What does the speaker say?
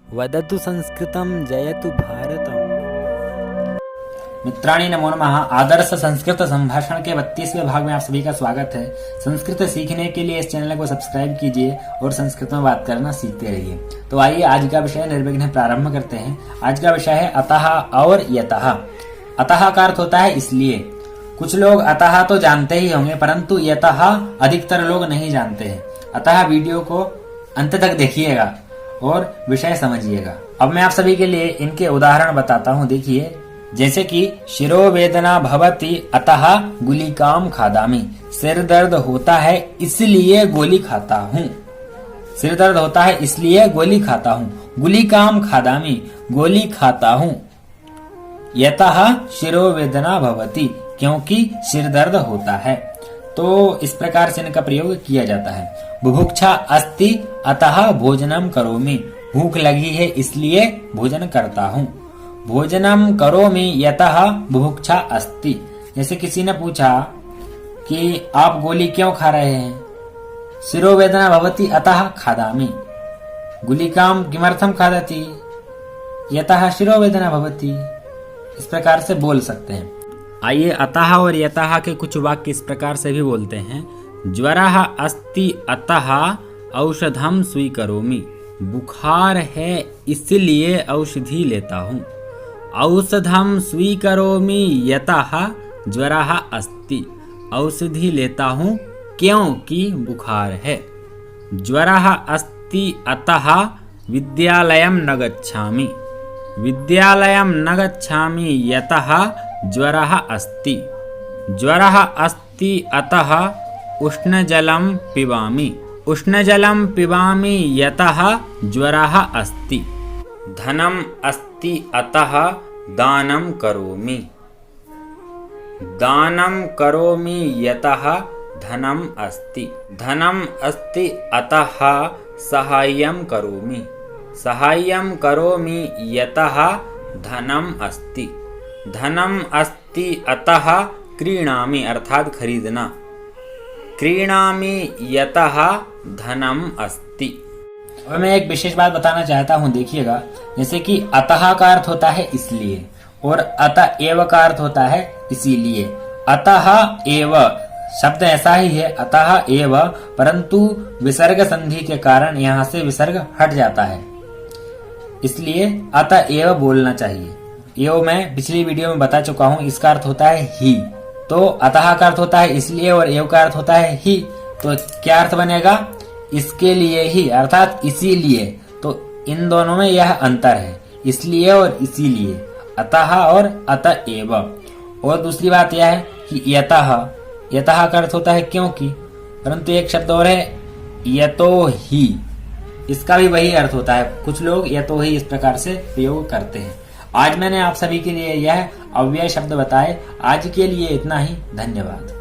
वदतु संस्कृतं जयतु भारतम्। मित्राणि नमो नमः। आदर्श संस्कृत संभाषण के 32वें भाग में आप सभी का स्वागत है। संस्कृत सीखने के लिए इस चैनल को सब्सक्राइब कीजिए और संस्कृत में बात करना सीखते रहिए। तो आइए आज का विषय निर्विघ्न प्रारंभ करते हैं। आज का विषय है अतः और यतः। अतः का अर्थ होता है इसलिए। कुछ लोग अतः तो जानते ही होंगे, परंतु यतः अधिकतर लोग नहीं जानते हैं। अतः वीडियो को अंत तक देखिएगा और विषय समझिएगा। अब मैं आप सभी के लिए इनके उदाहरण बताता हूँ। देखिए, जैसे कि शिरोवेदना भवति अतः गुलिकाम खादामि। सिर दर्द होता है इसलिए गोली खाता हूँ। सिर दर्द होता है इसलिए गोली खाता हूँ। गुलिकाम खादामि, गोली खाता हूँ। यतः शिरोवेदना भवति, क्योंकि सिर दर्द होता है। तो इस प्रकार से इनका प्रयोग किया जाता है। बुभुक्षा अस्ति अतः भोजनम करोमि। भूख लगी है इसलिए भोजन करता हूँ। भोजनम करोमि यतः बुभुक्षा अस्ति। जैसे किसी ने पूछा कि आप गोली क्यों खा रहे हैं? शिरोवेदना भवति अतः खादामि। गुलिकाम किमर्थम खादति? यतः शिरोवेदना भवति। इस प्रकार से बोल सकते हैं। आइए अतः और यतः के कुछ वाक्य इस प्रकार से भी बोलते हैं। ज्वरः अस्ति अतः औषधम स्वीकरोमि। बुखार है इसलिए औषधि लेता हूँ। औषधम स्वीकरोमि यतः ज्वरः अस्ति। औषधि लेता हूँ क्योंकि बुखार है। ज्वरः अस्ति अतः विद्यालयं न गच्छामि। विद्यालयं न गच्छामि यतः ज्वरः अस्ति। ज्वरः अस्ति अतः उष्णजलं पिबामि। उष्णजलं पिबामि यतः ज्वरः अस्ति। धनम् अस्ति अतः दानं करोमि। दानं करोमि यतः धनम् अस्ति। धनम् अस्ति अतः साहाय्यं करोमि। साहाय्यं करोमि यतः धनम् अस्ति। धनम् अस्ति अतः क्रीणामि, अर्थात खरीदना। क्रीणामि यतः धनम् अस्ति। अब मैं एक विशेष बात बताना चाहता हूँ, देखिएगा। जैसे कि अतः का अर्थ होता है इसलिए और अतएव का अर्थ होता है इसीलिए। अतः एव शब्द ऐसा ही है, अतः एव, परंतु विसर्ग संधि के कारण यहाँ से विसर्ग हट जाता है, इसलिए अतएव बोलना चाहिए। ये मैं पिछली वीडियो में बता चुका हूँ। इसका अर्थ होता है ही। तो अतः का अर्थ होता है इसलिए और एव का अर्थ होता है ही। तो क्या अर्थ बनेगा? इसके लिए ही, अर्थात इसीलिए। तो इन दोनों में यह अंतर है, इसलिए और इसीलिए, अतः और अतएव। और दूसरी बात यह है कि यतः, यतः का अर्थ होता है क्योंकि, परंतु एक शब्द और है यतो ही। इसका भी वही अर्थ होता है। कुछ लोग यतो ही इस प्रकार से प्रयोग करते हैं। आज मैंने आप सभी के लिए यह अव्यय शब्द बताए। आज के लिए इतना ही। धन्यवाद।